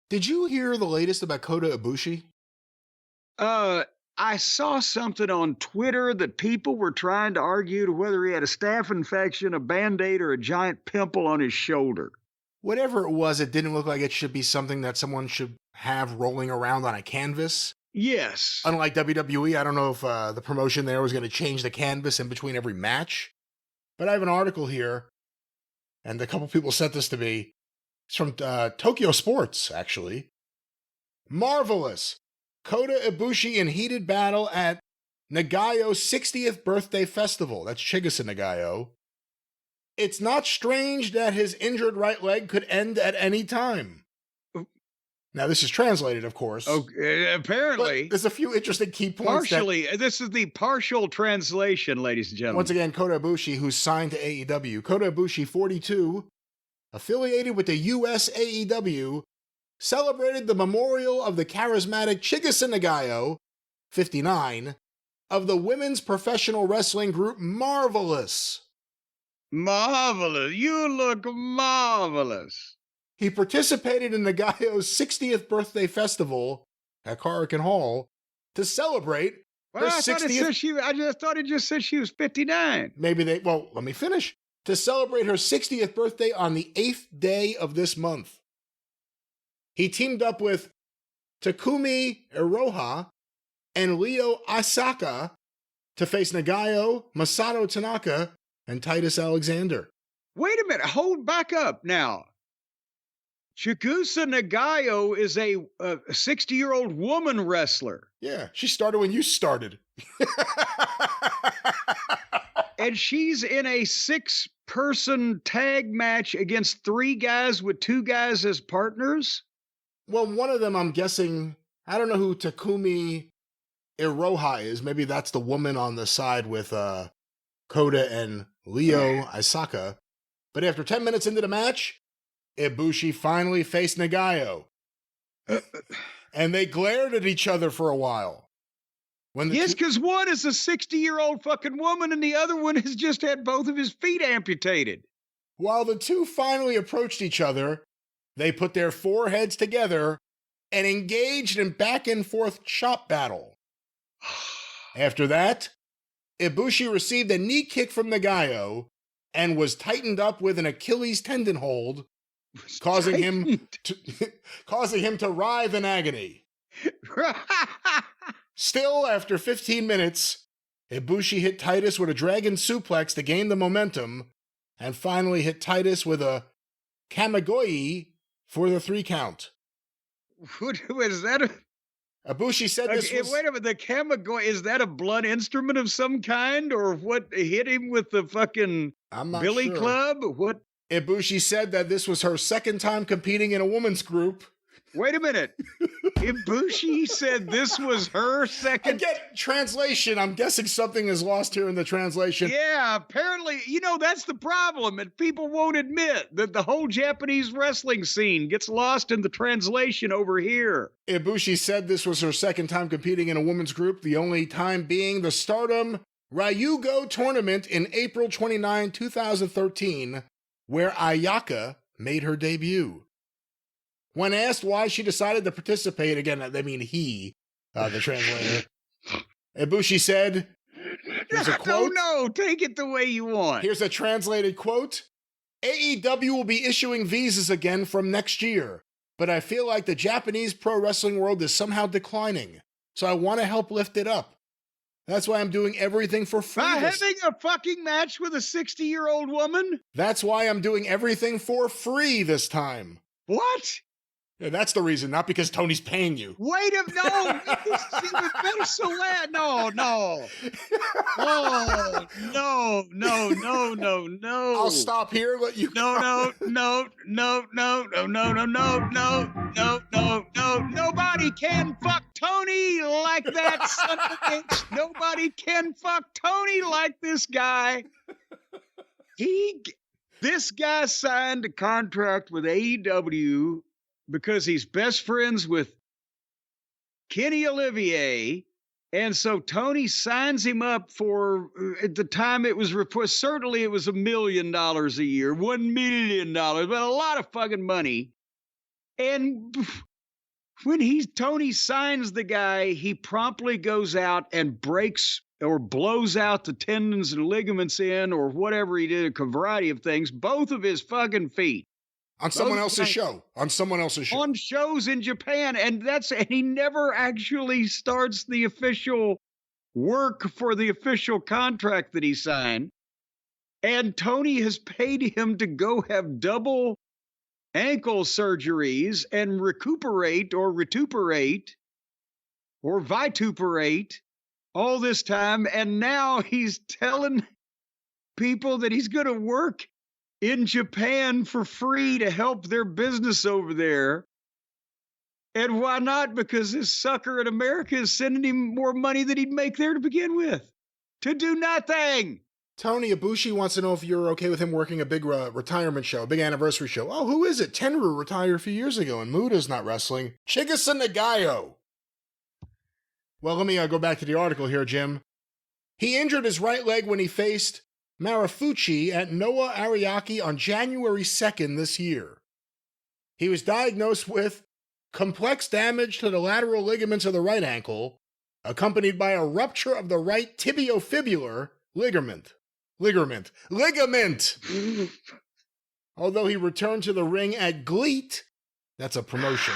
Did you hear the latest about Kota Ibushi? I saw something on Twitter that people were trying to argue to whether he had a staph infection, a Band-Aid, or a giant pimple on his shoulder. Whatever it was, it didn't look like it should be something that someone should have rolling around on a canvas. Yes. Unlike WWE, I don't know if the promotion there was going to change the canvas in between every match. But I have an article here, and a couple people sent this to me. It's from Tokyo Sports, actually. Marvelous! Kota Ibushi in heated battle at Nagayo's 60th birthday festival. That's Chigusa Nagayo. It's not strange that his injured right leg could end at any time. Now, this is translated, of course. Okay, apparently. But there's a few interesting key points. This is the partial translation, ladies and gentlemen. Once again, Kota Ibushi, who's signed to AEW. Kota Ibushi, 42, affiliated with the US AEW, celebrated the memorial of the charismatic Chigusa Nagayo, 59, of the women's professional wrestling group Marvelous. Marvelous. You look marvelous. He participated in Nagayo's 60th birthday festival at Korakuen Hall to celebrate her 60th... I just thought it just said she was 59. Well, let me finish. To celebrate her 60th birthday on the 8th day of this month. He teamed up with Takumi Iroha and Ryo Asaka to face Nagayo, Masato Tanaka, and Titus Alexander. Wait a minute. Hold back up now. Chigusa Nagayo is a 60-year-old woman wrestler. Yeah, she started when you started. And she's in a 6-person tag match against 3 guys with 2 guys as partners? Well, one of them, I'm guessing, I don't know who Takumi Iroha is. Maybe that's the woman on the side with Kota and Ryo Asaka. But after 10 minutes into the match, Ibushi finally faced Nagayo. And they glared at each other for a while. Yes, because one is a 60-year-old fucking woman and the other one has just had both of his feet amputated. While the two finally approached each other, they put their foreheads together and engaged in back-and-forth chop battle. After that, Ibushi received a knee kick from Nagayo and was tightened up with an Achilles tendon hold, causing him to writhe in agony. Still, after 15 minutes, Ibushi hit Titus with a dragon suplex to gain the momentum, and finally hit Titus with a Kamigoye for the 3 count. What is that? Ibushi said this was... Wait a minute, the Kamigoye, is that a blunt instrument of some kind? Or what hit him with the fucking billy club? What? Ibushi said that this was her 2nd time competing in a women's group. Wait a minute. Ibushi said this was her 2nd... Again, translation. I'm guessing something is lost here in the translation. Yeah, apparently, that's the problem. And people won't admit that the whole Japanese wrestling scene gets lost in the translation over here. Ibushi said this was her 2nd time competing in a women's group, the only time being the Stardom Ryugo tournament in April 29, 2013, where Ayaka made her debut. When asked why she decided to participate, again, they mean he, the translator, Ibushi said, here's a quote. No, take it the way you want. Here's a translated quote. AEW will be issuing visas again from next year, but I feel like the Japanese pro wrestling world is somehow declining, so I want to help lift it up. That's why I'm doing everything for free. By having a fucking match with a 60-year-old woman? That's why I'm doing everything for free this time. What? Yeah, that's the reason, not because Tony's paying you. Wait a no! This is even better. So no. Oh, no. I'll stop here. Let you. No. Nobody can fuck Tony like that son of a bitch. Nobody can fuck Tony like this guy. This guy signed a contract with AEW because he's best friends with Kenny Olivier. And so Tony signs him up for, at the time it was reported, certainly it was $1 million a year, $1 million, but a lot of fucking money. And when Tony signs the guy, he promptly goes out and breaks or blows out the tendons and ligaments in, or whatever he did, a variety of things, both of his fucking feet. On someone else's show. On someone else's show. On shows in Japan. And he never actually starts the official work for the official contract that he signed. And Tony has paid him to go have double ankle surgeries and recuperate or vituperate all this time. And now he's telling people that he's going to work in Japan for free to help their business over there. And why not? Because this sucker in America is sending him more money than he'd make there to begin with. To do nothing. Tony Ibushi wants to know if you're okay with him working a big retirement show, a big anniversary show. Oh, who is it? Tenryu retired a few years ago, and Muda's not wrestling. Chigusa Nagayo. Well, let me go back to the article here, Jim. He injured his right leg when he faced Marufuchi at Noah Ariake on January 2nd this year. He was diagnosed with complex damage to the lateral ligaments of the right ankle, accompanied by a rupture of the right tibiofibular ligament. Although he returned to the ring at GLEAT, that's a promotion.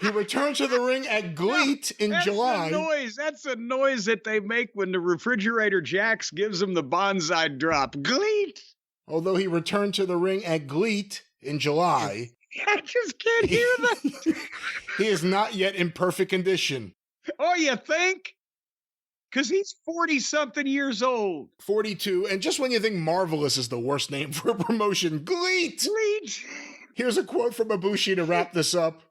He returned to the ring at GLEAT in July. That's a noise that they make when the refrigerator jacks gives them the bonsai drop. GLEAT! Although he returned to the ring at GLEAT in July. I just can't hear that. He is not yet in perfect condition. Oh, you think? Because he's 40-something years old. 42. And just when you think Marvelous is the worst name for a promotion, GLEAT! GLEAT! Here's a quote from Ibushi to wrap this up.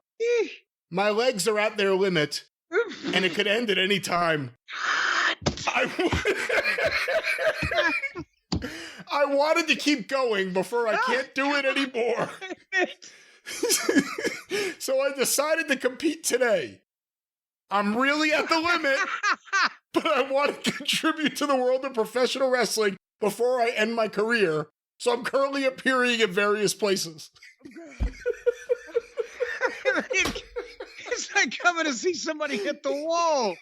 My legs are at their limit, and it could end at any time. I wanted to keep going before I can't do it anymore. So I decided to compete today. I'm really at the limit, but I want to contribute to the world of professional wrestling before I end my career. So I'm currently appearing in various places. It's like coming to see somebody hit the wall.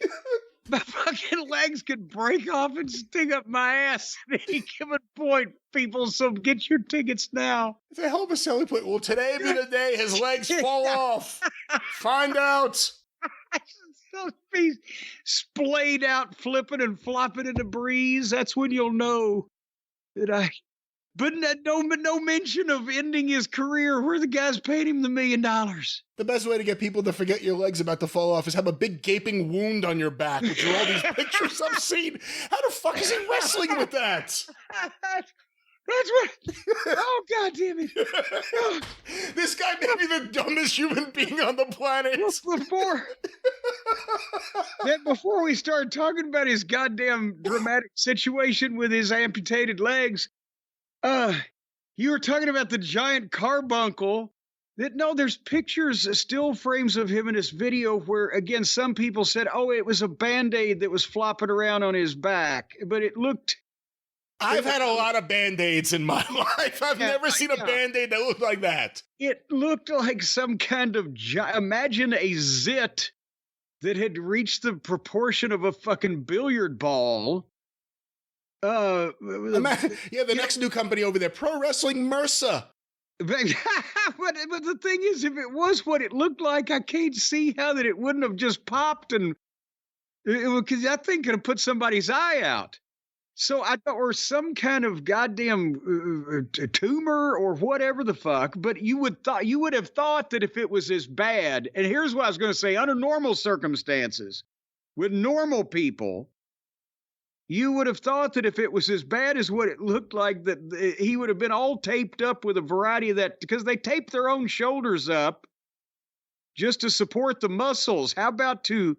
My fucking legs could break off and sting up my ass at any given point, people. So get your tickets now. It's a hell of a selling point. Will today be the day his legs fall off? Find out. So be splayed out, flipping and flopping in the breeze. That's when you'll know that But no mention of ending his career where the guy's paid him the $1 million. The best way to get people to forget your leg's about to fall off is have a big gaping wound on your back, which are all these pictures I've seen. How the fuck is he wrestling with that? That's what. Oh, God damn it. Oh. This guy may be the dumbest human being on the planet. Before we start talking about his goddamn dramatic situation with his amputated legs, you were talking about the giant carbuncle. There's pictures, still frames of him in this video where, again, some people said, oh, it was a Band-Aid that was flopping around on his back. But it looked... I've had a lot of Band-Aids in my life. I've never seen a Band-Aid that looked like that. It looked like some kind of... Imagine a zit that had reached the proportion of a fucking billiard ball. The next new company over there, Pro Wrestling MRSA. But the thing is, if it was what it looked like, I can't see how that it wouldn't have just popped, and because that thing could have put somebody's eye out. So I thought, or some kind of goddamn tumor or whatever the fuck. But you would have thought that if it was as bad, and here's what I was going to say: under normal circumstances, with normal people, you would have thought that if it was as bad as what it looked like, that he would have been all taped up with a variety of that, because they tape their own shoulders up just to support the muscles. How about to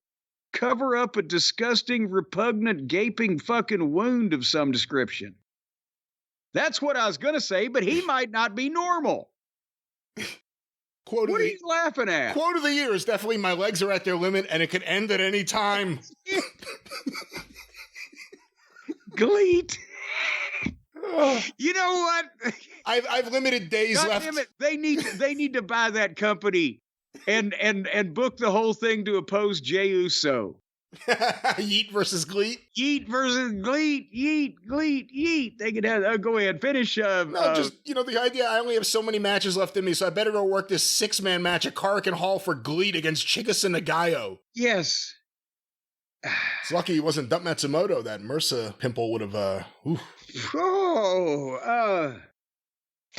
cover up a disgusting, repugnant, gaping fucking wound of some description? That's what I was going to say, but he might not be normal. What are you laughing at? Quote of the year is definitely, my legs are at their limit and it could end at any time. GLEAT. You know what? I've limited days left. Damn it. They need to buy that company and book the whole thing to oppose Jey Uso. Yeet versus Gleet. Yeet versus Gleet. Yeet, Gleet, Yeet. They could have. Go ahead, finish. No, just the idea. I only have so many matches left in me, so I better go work this 6-man match at Korakuen Hall for Gleet against Chikasa Nagayo. Yes. It's lucky he wasn't Dump Matsumoto. That MRSA pimple would have.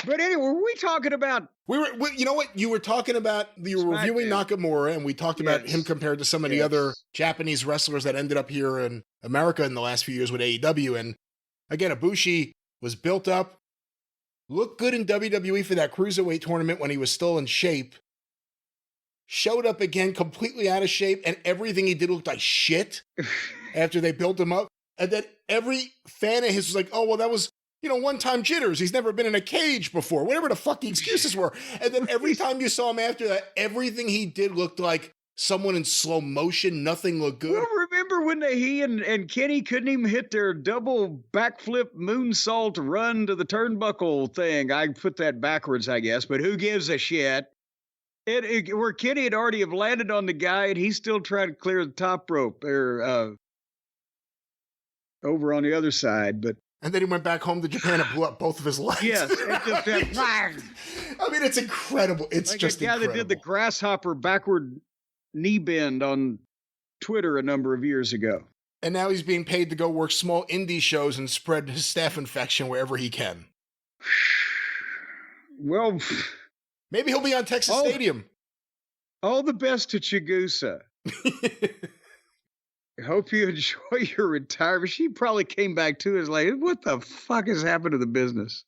But anyway, were we talking about? You know what? You were talking about. You were reviewing Nakamura, and we talked about him compared to some of the other Japanese wrestlers that ended up here in America in the last few years with AEW. And again, Ibushi was built up, looked good in WWE for that Cruiserweight tournament when he was still in shape. Showed up again completely out of shape, and everything he did looked like shit after they built him up. And then every fan of his was like, oh, well, that was, one-time jitters. He's never been in a cage before, whatever the fuck the excuses were. And then every time you saw him after that, everything he did looked like someone in slow motion. Nothing looked good. Well, remember when he and Kenny couldn't even hit their double backflip moonsault run to the turnbuckle thing? I put that backwards, I guess, but who gives a shit? Where Kenny had already have landed on the guy, and he's still trying to clear the top rope or over on the other side, but. And then he went back home to Japan and blew up both of his legs. Yes. I mean, it's incredible. It's like just incredible. The guy that did the grasshopper backward knee bend on Twitter a number of years ago. And now he's being paid to go work small indie shows and spread his staph infection wherever he can. Well, maybe he'll be on Texas Stadium. All the best to Chigusa. I hope you enjoy your retirement. She probably came back to us like, what the fuck has happened to the business?